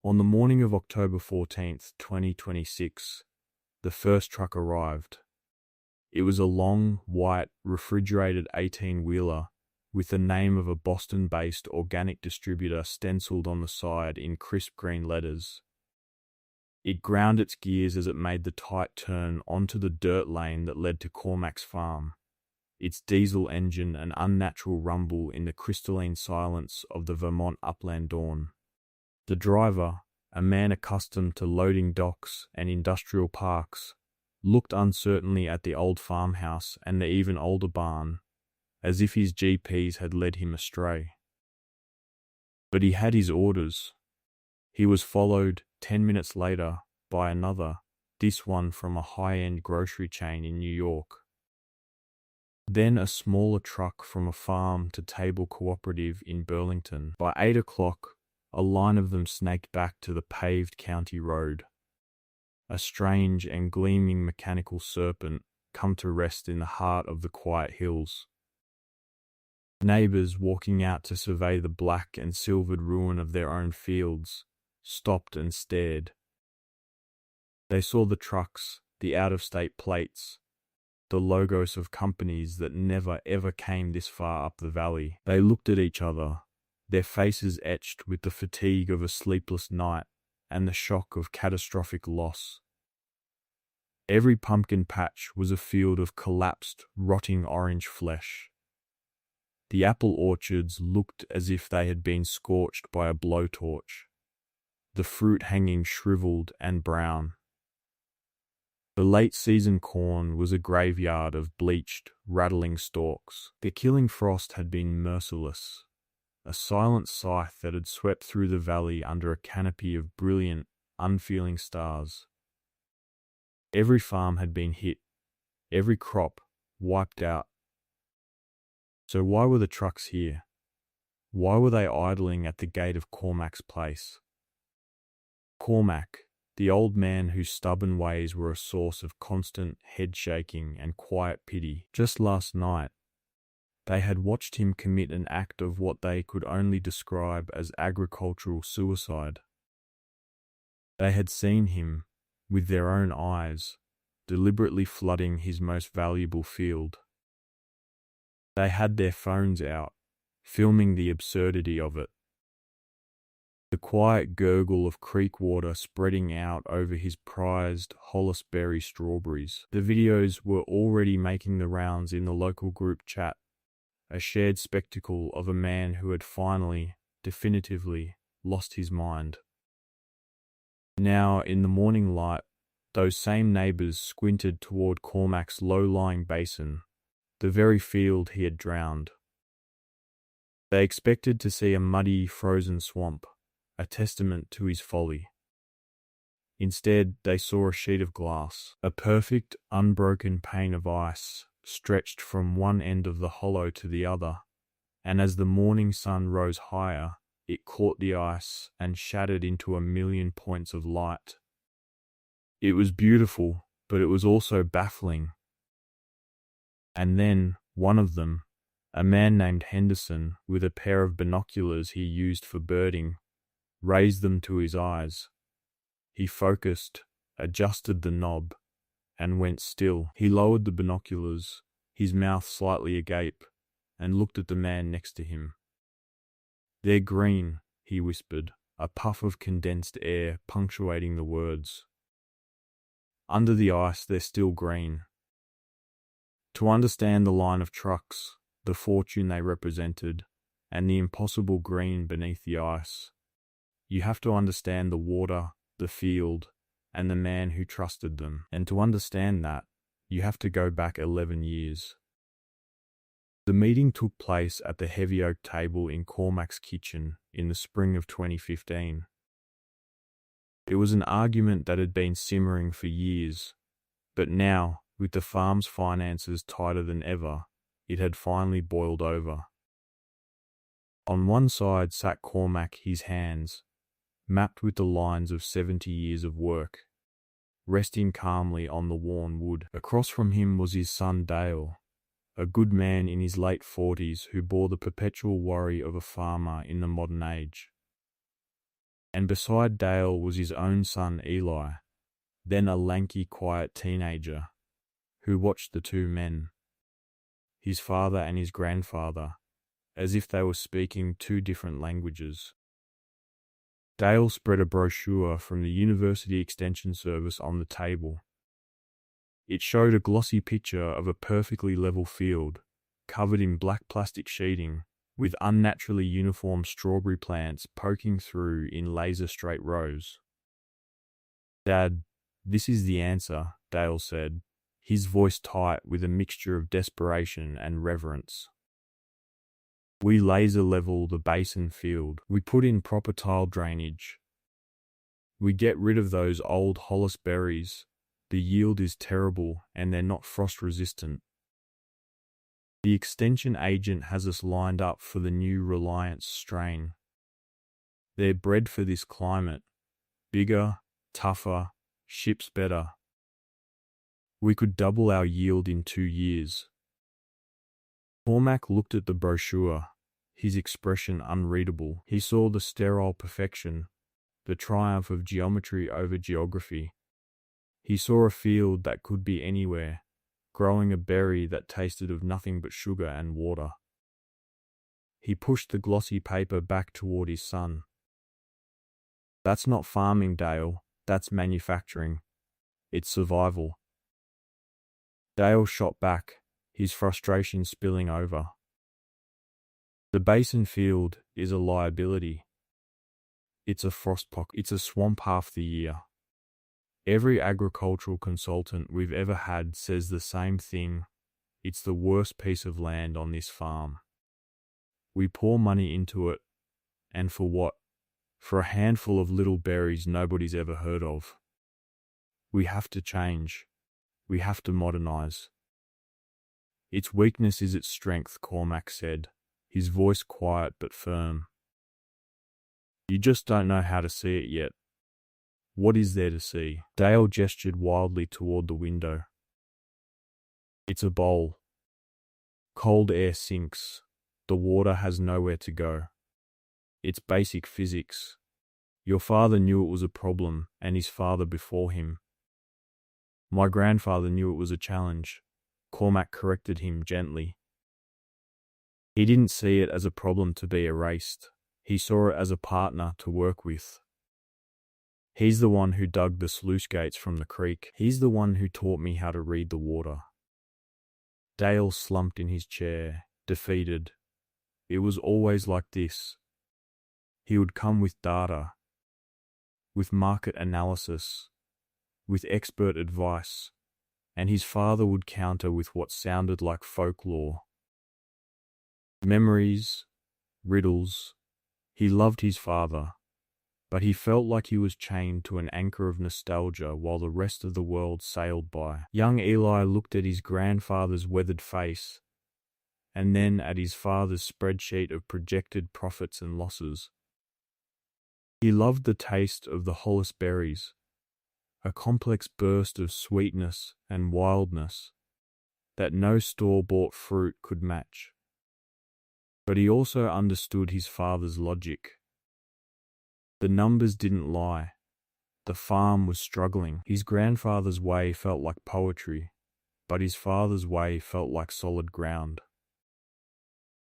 On the morning of October 14th, 2026, the first truck arrived. It was a long, white, refrigerated 18-wheeler with the name of a Boston-based organic distributor stenciled on the side in crisp green letters. It ground its gears as it made the tight turn onto the dirt lane that led to Cormac's farm, its diesel engine an unnatural rumble in the crystalline silence of the Vermont upland dawn. The driver, a man accustomed to loading docks and industrial parks, looked uncertainly at the old farmhouse and the even older barn, as if his GPS had led him astray. But he had his orders. He was followed 10 minutes later by another, this one from a high-end grocery chain in New York. Then a smaller truck from a farm-to-table cooperative in Burlington. By 8 o'clock, a line of them snaked back to the paved county road. A strange and gleaming mechanical serpent come to rest in the heart of the quiet hills. Neighbors walking out to survey the black and silvered ruin of their own fields stopped and stared. They saw the trucks, the out-of-state plates, the logos of companies that never ever came this far up the valley. They looked at each other, their faces etched with the fatigue of a sleepless night and the shock of catastrophic loss. Every pumpkin patch was a field of collapsed, rotting orange flesh. The apple orchards looked as if they had been scorched by a blowtorch, the fruit hanging shriveled and brown. The late-season corn was a graveyard of bleached, rattling stalks. The killing frost had been merciless, a silent scythe that had swept through the valley under a canopy of brilliant, unfeeling stars. Every farm had been hit, every crop wiped out. So why were the trucks here? Why were they idling at the gate of Cormac's place? Cormac, the old man whose stubborn ways were a source of constant head-shaking and quiet pity. Just last night, they had watched him commit an act of what they could only describe as agricultural suicide. They had seen him, with their own eyes, deliberately flooding his most valuable field. They had their phones out, filming the absurdity of it. The quiet gurgle of creek water spreading out over his prized Hollis berry strawberries. The videos were already making the rounds in the local group chat, a shared spectacle of a man who had finally, definitively, lost his mind. Now, in the morning light, those same neighbors squinted toward Cormac's low-lying basin, the very field he had drowned. They expected to see a muddy, frozen swamp, a testament to his folly. Instead, they saw a sheet of glass, a perfect, unbroken pane of ice, stretched from one end of the hollow to the other, and as the morning sun rose higher, it caught the ice and shattered into a million points of light. It was beautiful, but it was also baffling. And then, one of them, a man named Henderson, with a pair of binoculars he used for birding, raised them to his eyes. He focused, adjusted the knob, and went still. He lowered the binoculars, his mouth slightly agape, and looked at the man next to him. "They're green," he whispered, a puff of condensed air punctuating the words. "Under the ice, they're still green." To understand the line of trucks, the fortune they represented, and the impossible green beneath the ice, you have to understand the water, the field, and the man who trusted them. And to understand that, you have to go back 11 years. The meeting took place at the heavy oak table in Cormac's kitchen in the spring of 2015. It was an argument that had been simmering for years, but now, with the farm's finances tighter than ever, it had finally boiled over. On one side sat Cormac, his hands, mapped with the lines of 70 years of work, resting calmly on the worn wood. Across from him was his son Dale, a good man in his late 40s who bore the perpetual worry of a farmer in the modern age. And beside Dale was his own son Eli, then a lanky, quiet teenager, who watched the two men, his father and his grandfather, as if they were speaking two different languages. Dale spread a brochure from the University Extension Service on the table. It showed a glossy picture of a perfectly level field, covered in black plastic sheeting, with unnaturally uniform strawberry plants poking through in laser-straight rows. "Dad, this is the answer," Dale said, his voice tight with a mixture of desperation and reverence. "We laser level the basin field. We put in proper tile drainage. We get rid of those old Hollis berries. The yield is terrible and they're not frost resistant. The extension agent has us lined up for the new Reliance strain. They're bred for this climate. Bigger, tougher, ships better. We could double our yield in 2 years." Cormac looked at the brochure, his expression unreadable. He saw the sterile perfection, the triumph of geometry over geography. He saw a field that could be anywhere, growing a berry that tasted of nothing but sugar and water. He pushed the glossy paper back toward his son. "That's not farming, Dale. That's manufacturing. It's survival." Dale shot back, his frustration spilling over. "The basin field is a liability. It's a frostpocket. It's a swamp half the year. Every agricultural consultant we've ever had says the same thing. It's the worst piece of land on this farm. We pour money into it, and for what? For a handful of little berries nobody's ever heard of. We have to change. We have to modernize." "Its weakness is its strength," Cormac said, his voice quiet but firm. "You just don't know how to see it yet." "What is there to see?" Dale gestured wildly toward the window. "It's a bowl. Cold air sinks. The water has nowhere to go. It's basic physics. Your father knew it was a problem, and his father before him. My grandfather knew it was a challenge," Cormac corrected him gently. "He didn't see it as a problem to be erased. He saw it as a partner to work with. He's the one who dug the sluice gates from the creek. He's the one who taught me how to read the water." Dale slumped in his chair, defeated. It was always like this. He would come with data, with market analysis, with expert advice, and his father would counter with what sounded like folklore. Memories, riddles. He loved his father, but he felt like he was chained to an anchor of nostalgia while the rest of the world sailed by. Young Eli looked at his grandfather's weathered face, and then at his father's spreadsheet of projected profits and losses. He loved the taste of the Hollis berries, a complex burst of sweetness and wildness that no store-bought fruit could match. But he also understood his father's logic. The numbers didn't lie. The farm was struggling. His grandfather's way felt like poetry, but his father's way felt like solid ground.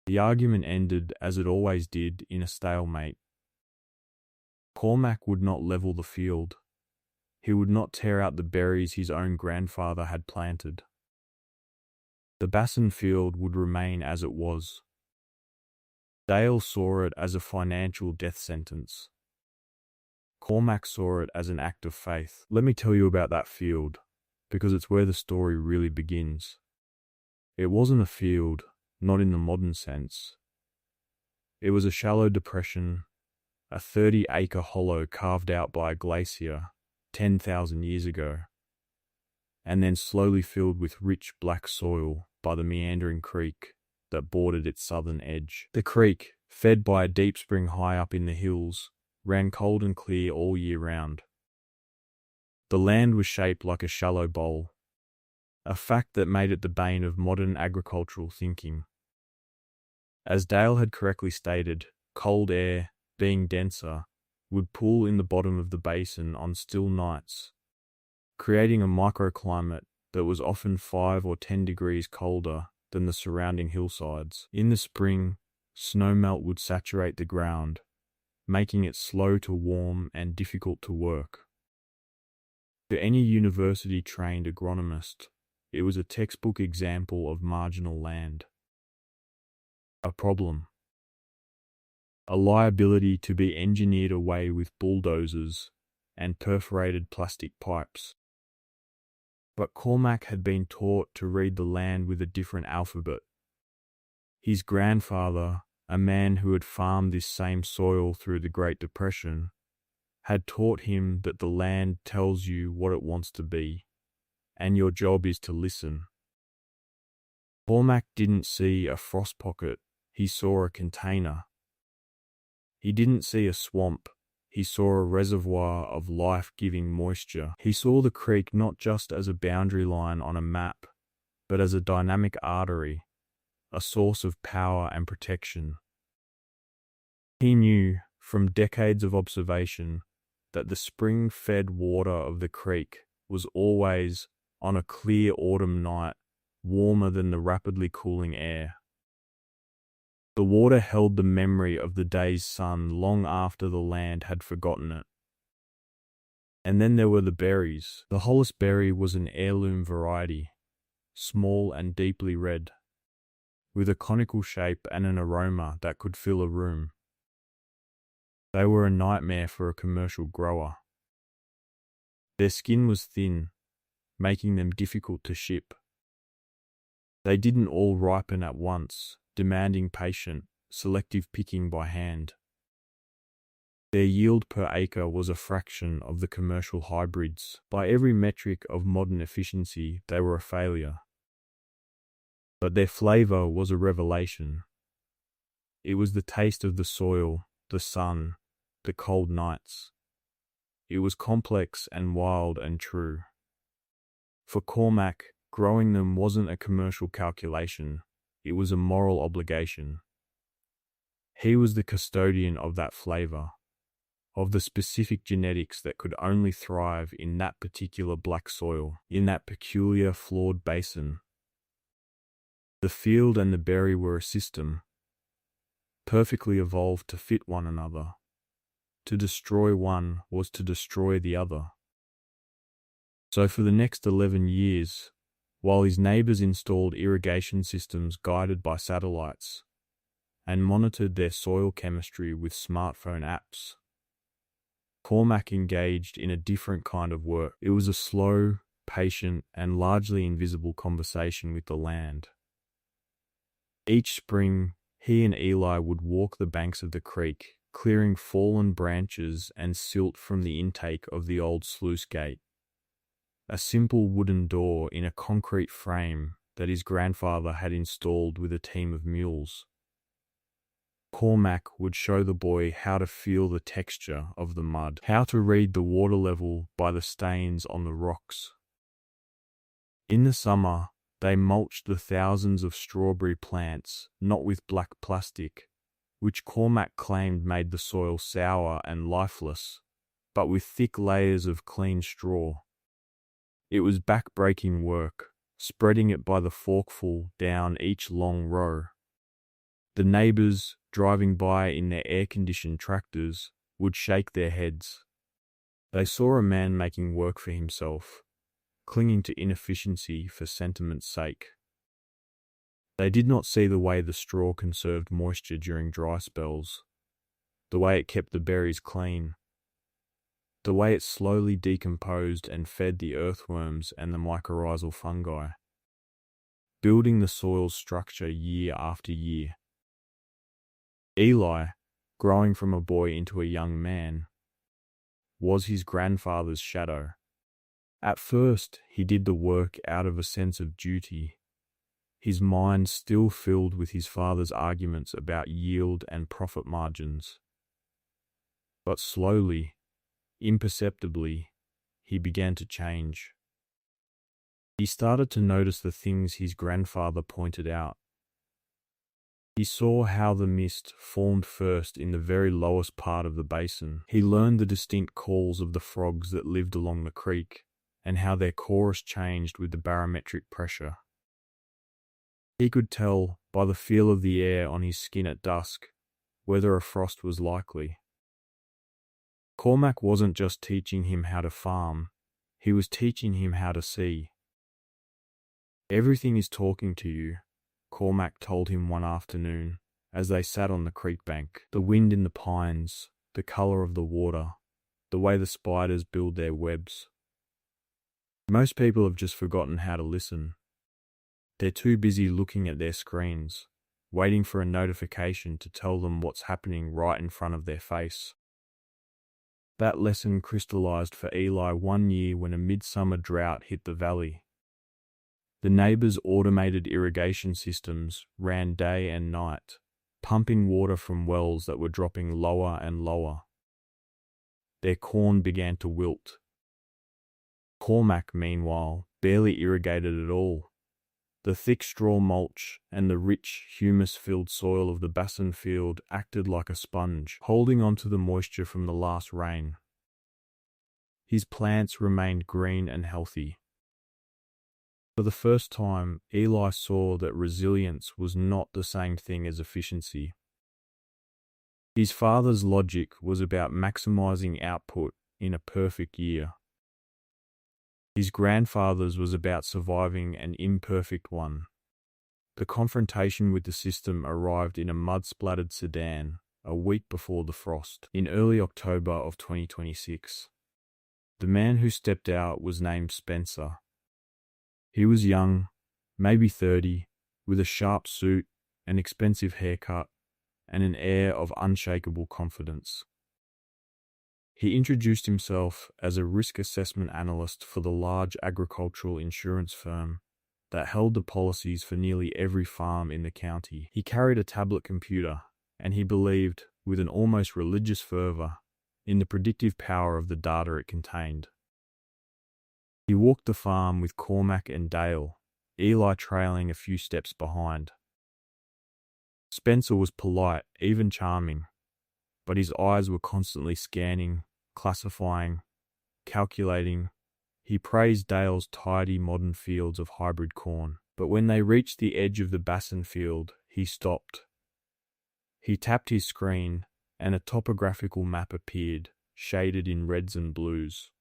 The argument ended, as it always did, in a stalemate. Cormac would not level the field. He would not tear out the berries his own grandfather had planted. The basin field would remain as it was. Dale saw it as a financial death sentence. Cormac saw it as an act of faith. "Let me tell you about that field, because it's where the story really begins. It wasn't a field, not in the modern sense. It was a shallow depression, a 30-acre hollow carved out by a glacier 10,000 years ago, and then slowly filled with rich black soil by the meandering creek that bordered its southern edge. The creek, fed by a deep spring high up in the hills, ran cold and clear all year round. The land was shaped like a shallow bowl, a fact that made it the bane of modern agricultural thinking. As Dale had correctly stated, cold air, being denser, would pool in the bottom of the basin on still nights, creating a microclimate that was often 5 or 10 degrees colder than the surrounding hillsides. In the spring, snowmelt would saturate the ground, making it slow to warm and difficult to work. To any university-trained agronomist, it was a textbook example of marginal land. A problem. A liability to be engineered away with bulldozers and perforated plastic pipes. But Cormac had been taught to read the land with a different alphabet. His grandfather, a man who had farmed this same soil through the Great Depression, had taught him that the land tells you what it wants to be, and your job is to listen. Cormac didn't see a frost pocket, he saw a container. He didn't see a swamp, he saw a reservoir of life-giving moisture. He saw the creek not just as a boundary line on a map, but as a dynamic artery, a source of power and protection. He knew, from decades of observation, that the spring-fed water of the creek was always, on a clear autumn night, warmer than the rapidly cooling air. The water held the memory of the day's sun long after the land had forgotten it. And then there were the berries. The Hollis berry was an heirloom variety, small and deeply red, with a conical shape and an aroma that could fill a room. They were a nightmare for a commercial grower. Their skin was thin, making them difficult to ship. They didn't all ripen at once, demanding patient, selective picking by hand. Their yield per acre was a fraction of the commercial hybrids. By every metric of modern efficiency, they were a failure. But their flavor was a revelation. It was the taste of the soil, the sun, the cold nights. It was complex and wild and true. For Cormac, growing them wasn't a commercial calculation. It was a moral obligation. He was the custodian of that flavor, of the specific genetics that could only thrive in that particular black soil, in that peculiar flawed basin. The field and the berry were a system, perfectly evolved to fit one another. To destroy one was to destroy the other. So for the next 11 years, while his neighbors installed irrigation systems guided by satellites and monitored their soil chemistry with smartphone apps, Cormac engaged in a different kind of work. It was a slow, patient, and largely invisible conversation with the land. Each spring, he and Eli would walk the banks of the creek, clearing fallen branches and silt from the intake of the old sluice gate. A simple wooden door in a concrete frame that his grandfather had installed with a team of mules. Cormac would show the boy how to feel the texture of the mud, how to read the water level by the stains on the rocks. In the summer, they mulched the thousands of strawberry plants, not with black plastic, which Cormac claimed made the soil sour and lifeless, but with thick layers of clean straw. It was back-breaking work, spreading it by the forkful down each long row. The neighbors, driving by in their air-conditioned tractors, would shake their heads. They saw a man making work for himself, clinging to inefficiency for sentiment's sake. They did not see the way the straw conserved moisture during dry spells, the way it kept the berries clean, the way it slowly decomposed and fed the earthworms and the mycorrhizal fungi, building the soil's structure year after year. Eli, growing from a boy into a young man, was his grandfather's shadow. At first, he did the work out of a sense of duty, his mind still filled with his father's arguments about yield and profit margins. But slowly, imperceptibly, he began to change. He started to notice the things his grandfather pointed out. He saw how the mist formed first in the very lowest part of the basin. He learned the distinct calls of the frogs that lived along the creek, and how their chorus changed with the barometric pressure. He could tell, by the feel of the air on his skin at dusk, whether a frost was likely. Cormac wasn't just teaching him how to farm, he was teaching him how to see. "Everything is talking to you," Cormac told him one afternoon, as they sat on the creek bank. The wind in the pines, the colour of the water, the way the spiders build their webs. Most people have just forgotten how to listen. They're too busy looking at their screens, waiting for a notification to tell them what's happening right in front of their face. That lesson crystallized for Eli one year when a midsummer drought hit the valley. The neighbors' automated irrigation systems ran day and night, pumping water from wells that were dropping lower and lower. Their corn began to wilt. Cormac, meanwhile, barely irrigated at all. The thick straw mulch and the rich, humus-filled soil of the basin field acted like a sponge, holding onto the moisture from the last rain. His plants remained green and healthy. For the first time, Eli saw that resilience was not the same thing as efficiency. His father's logic was about maximizing output in a perfect year. His grandfather's was about surviving an imperfect one. The confrontation with the system arrived in a mud-splattered sedan a week before the frost, in early October of 2026. The man who stepped out was named Spencer. He was young, maybe 30, with a sharp suit, an expensive haircut, and an air of unshakable confidence. He introduced himself as a risk assessment analyst for the large agricultural insurance firm that held the policies for nearly every farm in the county. He carried a tablet computer, and he believed, with an almost religious fervor, in the predictive power of the data it contained. He walked the farm with Cormac and Dale, Eli trailing a few steps behind. Spencer was polite, even charming, but his eyes were constantly scanning, classifying, calculating. He praised Dale's tidy modern fields of hybrid corn, but when they reached the edge of the basin field, he stopped. He tapped his screen, and a topographical map appeared, shaded in reds and blues.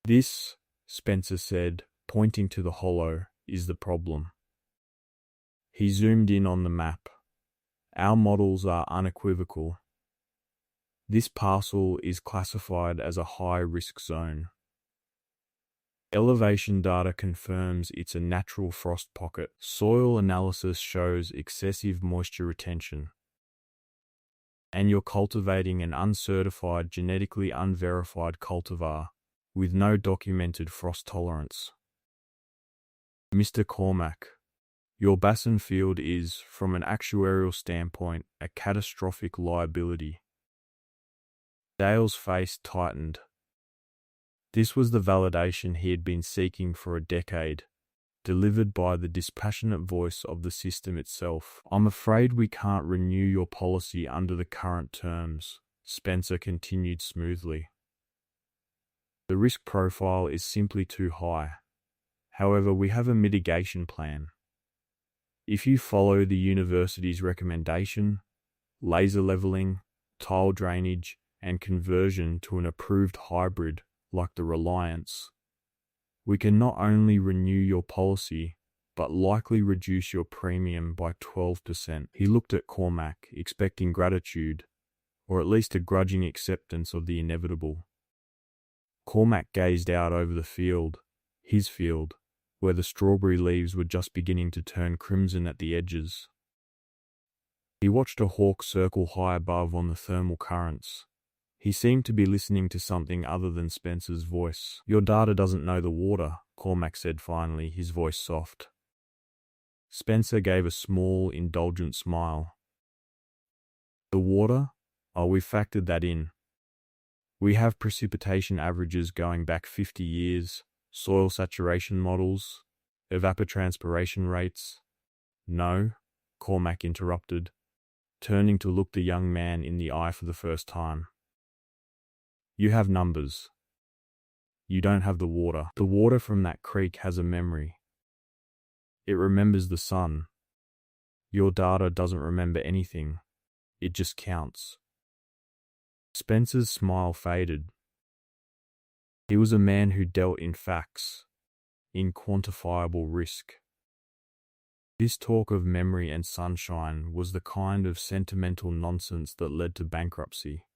"This," Spencer said, pointing to the hollow, "is the problem." He zoomed in on the map. "Our models are unequivocal. This parcel is classified as a high-risk zone. Elevation data confirms it's a natural frost pocket. Soil analysis shows excessive moisture retention. And you're cultivating an uncertified, genetically unverified cultivar with no documented frost tolerance. Mr. Cormac, your basin field is, from an actuarial standpoint, a catastrophic liability." Dale's face tightened. This was the validation he had been seeking for a decade, delivered by the dispassionate voice of the system itself. "I'm afraid we can't renew your policy under the current terms," Spencer continued smoothly. "The risk profile is simply too high. However, we have a mitigation plan. If you follow the university's recommendation, laser leveling, tile drainage, and conversion to an approved hybrid like the Reliance, we can not only renew your policy, but likely reduce your premium by 12%. He looked at Cormac, expecting gratitude, or at least a grudging acceptance of the inevitable. Cormac gazed out over the field, his field, where the strawberry leaves were just beginning to turn crimson at the edges. He watched a hawk circle high above on the thermal currents. He seemed to be listening to something other than Spencer's voice. "Your data doesn't know the water," Cormac said finally, his voice soft. Spencer gave a small, indulgent smile. "The water? Oh, we factored that in. We have precipitation averages going back 50 years, soil saturation models, evapotranspiration rates." "No," Cormac interrupted, turning to look the young man in the eye for the first time. You have numbers. You don't have the water. The water from that creek has a memory. It remembers the sun. Your data doesn't remember anything. It just counts. Spencer's smile faded. He was a man who dealt in facts, in quantifiable risk. This talk of memory and sunshine was the kind of sentimental nonsense that led to bankruptcy.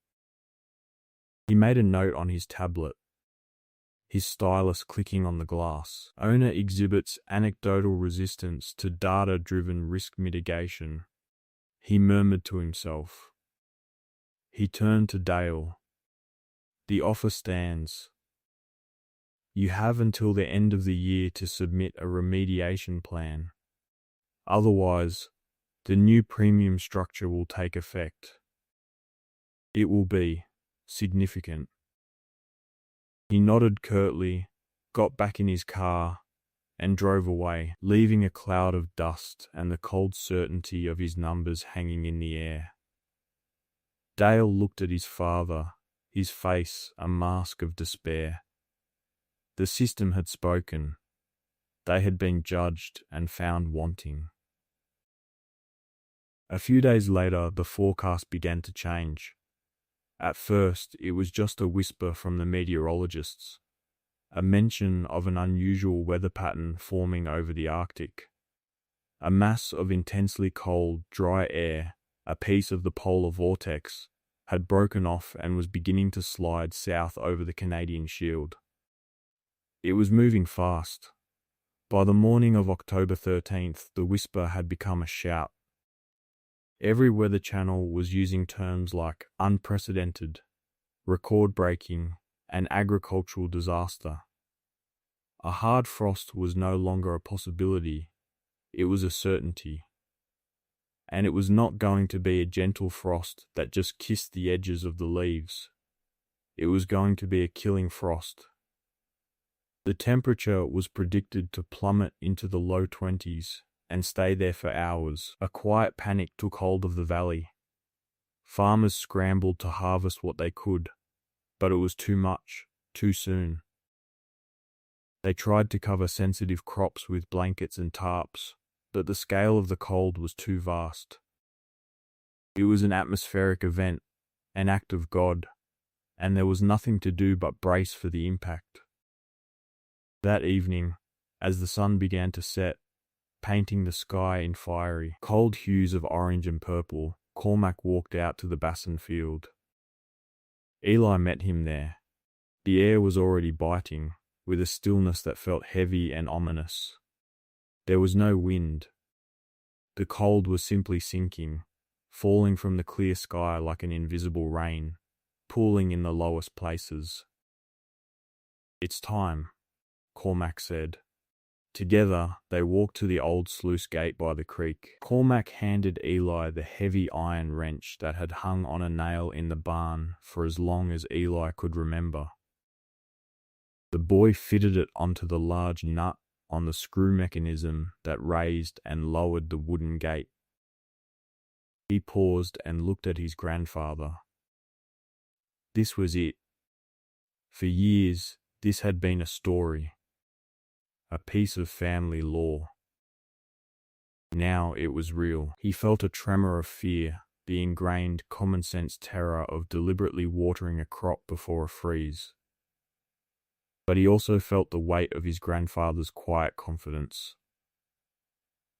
He made a note on his tablet, his stylus clicking on the glass. Owner exhibits anecdotal resistance to data-driven risk mitigation. He murmured to himself. He turned to Dale. The offer stands. You have until the end of the year to submit a remediation plan. Otherwise, the new premium structure will take effect. It will be significant. He nodded curtly, got back in his car, and drove away, leaving a cloud of dust and the cold certainty of his numbers hanging in the air. Dale looked at his father, his face a mask of despair. The system had spoken. They had been judged and found wanting. A few days later, the forecast began to change. At first, it was just a whisper from the meteorologists, a mention of an unusual weather pattern forming over the Arctic. A mass of intensely cold, dry air, a piece of the polar vortex, had broken off and was beginning to slide south over the Canadian Shield. It was moving fast. By the morning of October 13th, the whisper had become a shout. Every weather channel was using terms like unprecedented, record-breaking, and agricultural disaster. A hard frost was no longer a possibility, it was a certainty. And it was not going to be a gentle frost that just kissed the edges of the leaves. It was going to be a killing frost. The temperature was predicted to plummet into the low 20s and stay there for hours. A quiet panic took hold of the valley. Farmers scrambled to harvest what they could, but it was too much, too soon. They tried to cover sensitive crops with blankets and tarps, but the scale of the cold was too vast. It was an atmospheric event, an act of God, and there was nothing to do but brace for the impact. That evening, as the sun began to set, painting the sky in fiery, cold hues of orange and purple, Cormac walked out to the Basson field. Eli met him there. The air was already biting, with a stillness that felt heavy and ominous. There was no wind. The cold was simply sinking, falling from the clear sky like an invisible rain, pooling in the lowest places. It's time, Cormac said. Together, they walked to the old sluice gate by the creek. Cormac handed Eli the heavy iron wrench that had hung on a nail in the barn for as long as Eli could remember. The boy fitted it onto the large nut on the screw mechanism that raised and lowered the wooden gate. He paused and looked at his grandfather. This was it. For years, this had been a story. A piece of family lore. Now it was real. He felt a tremor of fear, the ingrained common-sense terror of deliberately watering a crop before a freeze. But he also felt the weight of his grandfather's quiet confidence.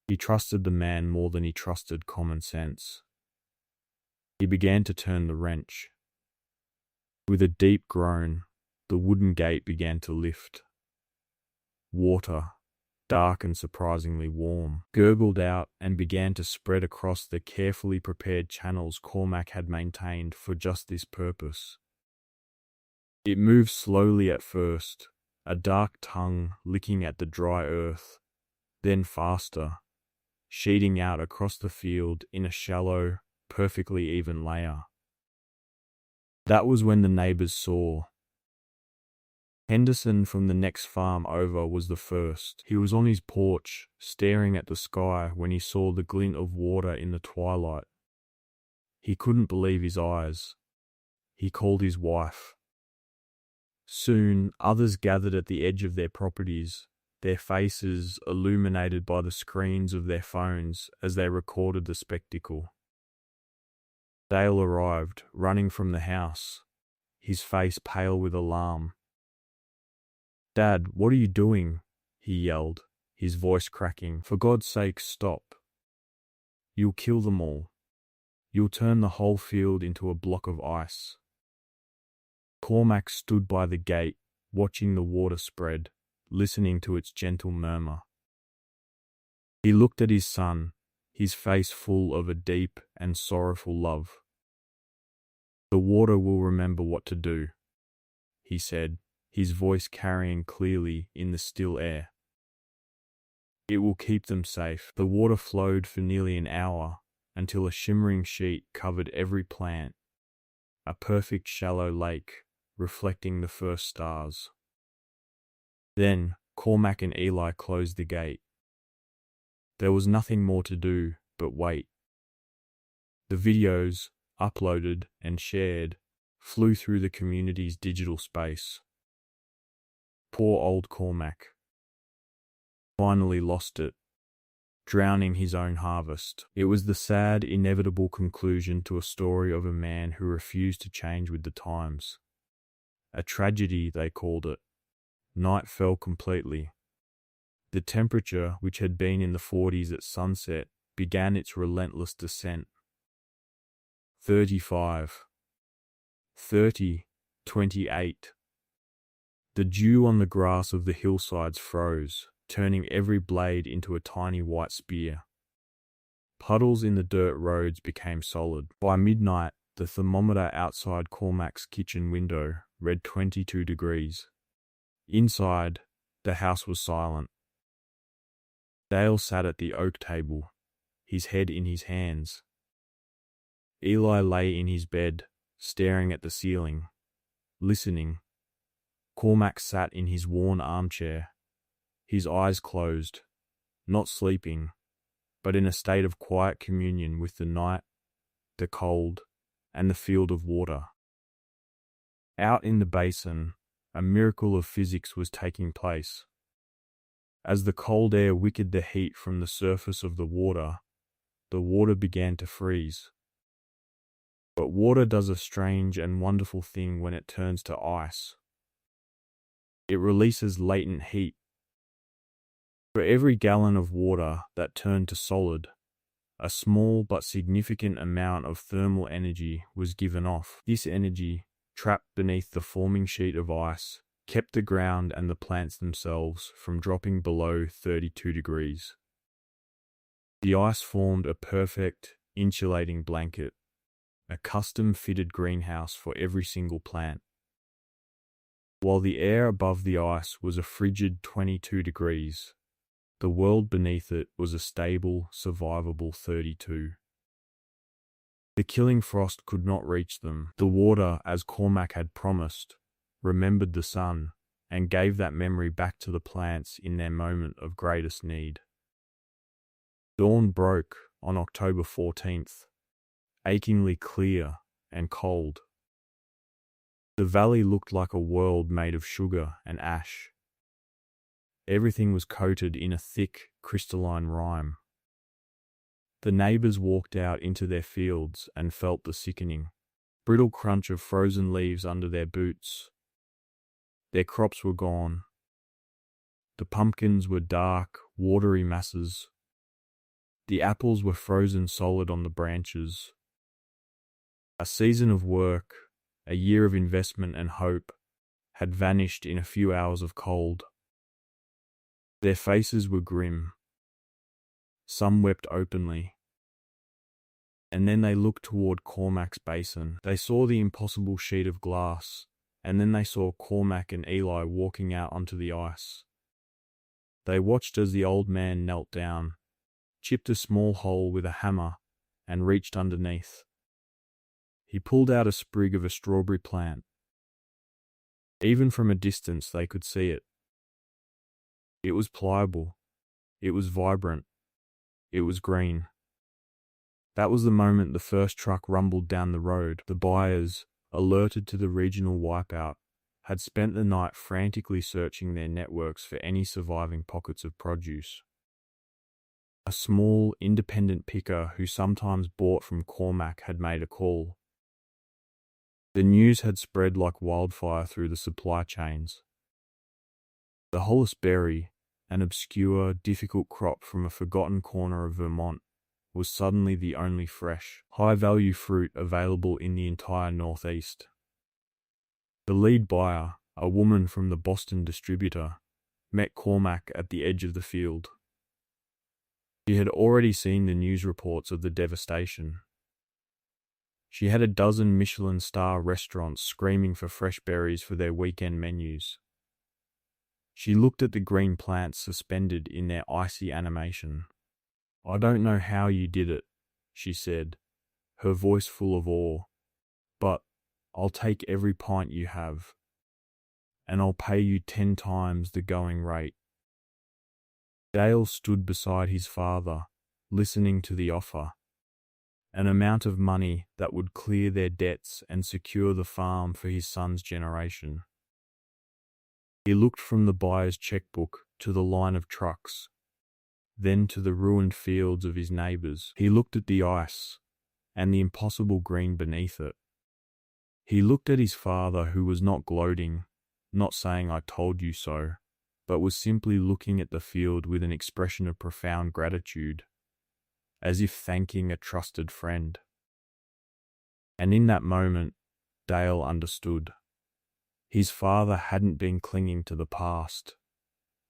He trusted the man more than he trusted common sense. He began to turn the wrench. With a deep groan, the wooden gate began to lift. Water, dark and surprisingly warm, gurgled out and began to spread across the carefully prepared channels Cormac had maintained for just this purpose. It moved slowly at first, a dark tongue licking at the dry earth, then faster, sheeting out across the field in a shallow, perfectly even layer. That was when the neighbors saw. Henderson from the next farm over was the first. He was on his porch, staring at the sky when he saw the glint of water in the twilight. He couldn't believe his eyes. He called his wife. Soon, others gathered at the edge of their properties, their faces illuminated by the screens of their phones as they recorded the spectacle. Dale arrived, running from the house, his face pale with alarm. "Dad, what are you doing?" he yelled, his voice cracking. "For God's sake, stop. You'll kill them all. You'll turn the whole field into a block of ice." Cormac stood by the gate, watching the water spread, listening to its gentle murmur. He looked at his son, his face full of a deep and sorrowful love. "The water will remember what to do," he said, his voice carrying clearly in the still air. "It will keep them safe." The water flowed for nearly an hour, until a shimmering sheet covered every plant, a perfect shallow lake, reflecting the first stars. Then Cormac and Eli closed the gate. There was nothing more to do but wait. The videos, uploaded and shared, flew through the community's digital space. Poor old Cormac. Finally lost it, drowning his own harvest. It was the sad, inevitable conclusion to a story of a man who refused to change with the times. A tragedy, they called it. Night fell completely. The temperature, which had been in the 40s at sunset, began its relentless descent. 35. 30. 28. The dew on the grass of the hillsides froze, turning every blade into a tiny white spear. Puddles in the dirt roads became solid. By midnight, the thermometer outside Cormac's kitchen window read 22 degrees. Inside, the house was silent. Dale sat at the oak table, his head in his hands. Eli lay in his bed, staring at the ceiling, listening. Cormac sat in his worn armchair, his eyes closed, not sleeping, but in a state of quiet communion with the night, the cold, and the field of water. Out in the basin, a miracle of physics was taking place. As the cold air wickered the heat from the surface of the water began to freeze. But water does a strange and wonderful thing when it turns to ice. It releases latent heat. For every gallon of water that turned to solid, a small but significant amount of thermal energy was given off. This energy, trapped beneath the forming sheet of ice, kept the ground and the plants themselves from dropping below 32 degrees. The ice formed a perfect, insulating blanket, a custom-fitted greenhouse for every single plant. While the air above the ice was a frigid 22 degrees, the world beneath it was a stable, survivable 32. The killing frost could not reach them. The water, as Cormac had promised, remembered the sun and gave that memory back to the plants in their moment of greatest need. Dawn broke on October 14th, achingly clear and cold. The valley looked like a world made of sugar and ash. Everything was coated in a thick, crystalline rime. The neighbors walked out into their fields and felt the sickening, brittle crunch of frozen leaves under their boots. Their crops were gone. The pumpkins were dark, watery masses. The apples were frozen solid on the branches. A season of work, a year of investment and hope, had vanished in a few hours of cold. Their faces were grim. Some wept openly. And then they looked toward Cormac's basin. They saw the impossible sheet of glass, and then they saw Cormac and Eli walking out onto the ice. They watched as the old man knelt down, chipped a small hole with a hammer, and reached underneath. He pulled out a sprig of a strawberry plant. Even from a distance they could see it. It was pliable. It was vibrant. It was green. That was the moment the first truck rumbled down the road. The buyers, alerted to the regional wipeout, had spent the night frantically searching their networks for any surviving pockets of produce. A small, independent picker who sometimes bought from Cormac had made a call. The news had spread like wildfire through the supply chains. The Hollis berry, an obscure, difficult crop from a forgotten corner of Vermont, was suddenly the only fresh, high-value fruit available in the entire Northeast. The lead buyer, a woman from the Boston distributor, met Cormac at the edge of the field. She had already seen the news reports of the devastation. She had a dozen Michelin-star restaurants screaming for fresh berries for their weekend menus. She looked at the green plants suspended in their icy animation. "I don't know how you did it," she said, her voice full of awe, "but I'll take every pint you have, and I'll pay you 10 times the going rate." Dale stood beside his father, listening to the offer, an amount of money that would clear their debts and secure the farm for his son's generation. He looked from the buyer's checkbook to the line of trucks, then to the ruined fields of his neighbors. He looked at the ice and the impossible green beneath it. He looked at his father, who was not gloating, not saying "I told you so," but was simply looking at the field with an expression of profound gratitude, as if thanking a trusted friend. And in that moment, Dale understood. His father hadn't been clinging to the past.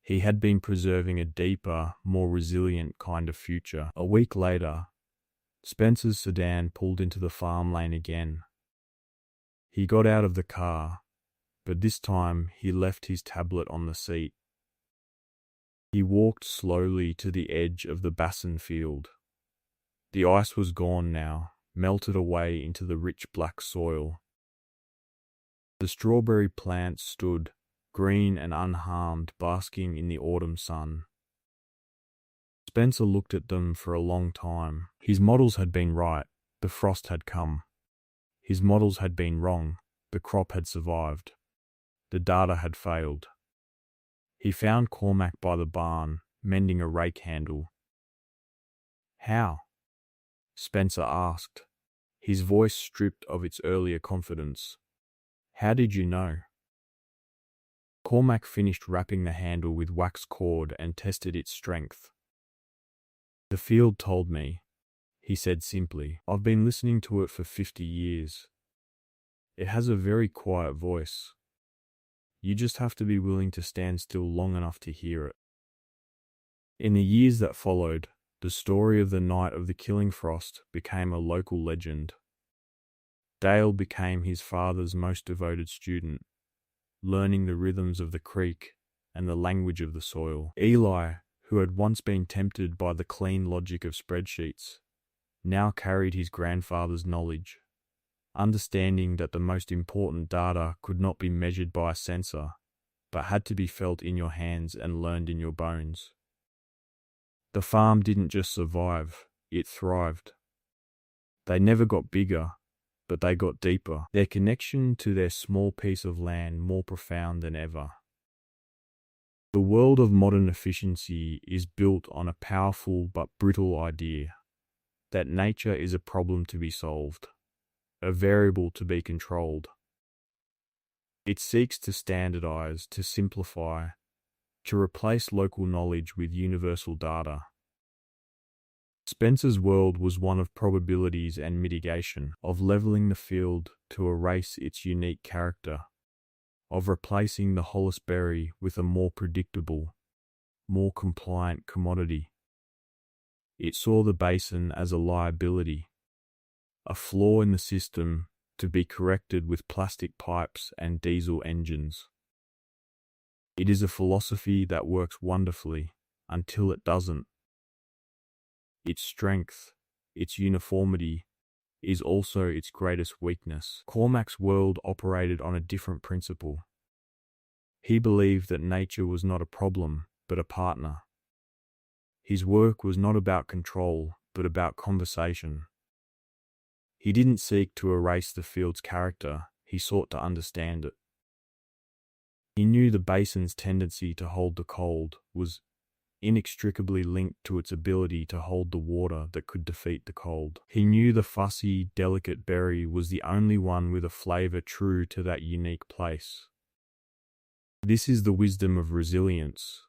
He had been preserving a deeper, more resilient kind of future. A week later, Spencer's sedan pulled into the farm lane again. He got out of the car, but this time he left his tablet on the seat. He walked slowly to the edge of the Bassin field. The ice was gone now, melted away into the rich black soil. The strawberry plants stood, green and unharmed, basking in the autumn sun. Spencer looked at them for a long time. His models had been right, the frost had come. His models had been wrong, the crop had survived. The data had failed. He found Cormac by the barn, mending a rake handle. "How?" Spencer asked, his voice stripped of its earlier confidence. "How did you know?" Cormac finished wrapping the handle with wax cord and tested its strength. "The field told me," he said simply. "I've been listening to it for 50 years. It has a very quiet voice. You just have to be willing to stand still long enough to hear it." In the years that followed, the story of the night of the killing frost became a local legend. Dale became his father's most devoted student, learning the rhythms of the creek and the language of the soil. Eli, who had once been tempted by the clean logic of spreadsheets, now carried his grandfather's knowledge, understanding that the most important data could not be measured by a sensor, but had to be felt in your hands and learned in your bones. The farm didn't just survive, it thrived. They never got bigger, but they got deeper, their connection to their small piece of land more profound than ever. The world of modern efficiency is built on a powerful but brittle idea that nature is a problem to be solved, a variable to be controlled. It seeks to standardize, to simplify, to replace local knowledge with universal data. Spencer's world was one of probabilities and mitigation, of leveling the field to erase its unique character, of replacing the Hollis berry with a more predictable, more compliant commodity. It saw the basin as a liability, a flaw in the system to be corrected with plastic pipes and diesel engines. It is a philosophy that works wonderfully until it doesn't. Its strength, its uniformity, is also its greatest weakness. Cormac's world operated on a different principle. He believed that nature was not a problem, but a partner. His work was not about control, but about conversation. He didn't seek to erase the field's character, he sought to understand it. He knew the basin's tendency to hold the cold was inextricably linked to its ability to hold the water that could defeat the cold. He knew the fussy, delicate berry was the only one with a flavor true to that unique place. This is the wisdom of resilience.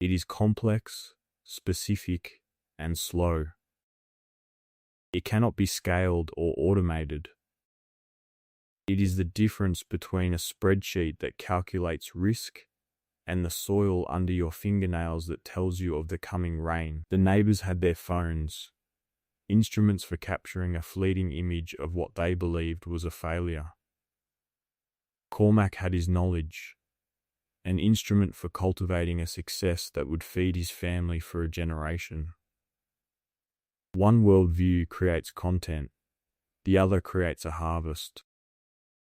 It is complex, specific, and slow. It cannot be scaled or automated. It is the difference between a spreadsheet that calculates risk and the soil under your fingernails that tells you of the coming rain. The neighbors had their phones, instruments for capturing a fleeting image of what they believed was a failure. Cormac had his knowledge, an instrument for cultivating a success that would feed his family for a generation. One worldview creates content, the other creates a harvest.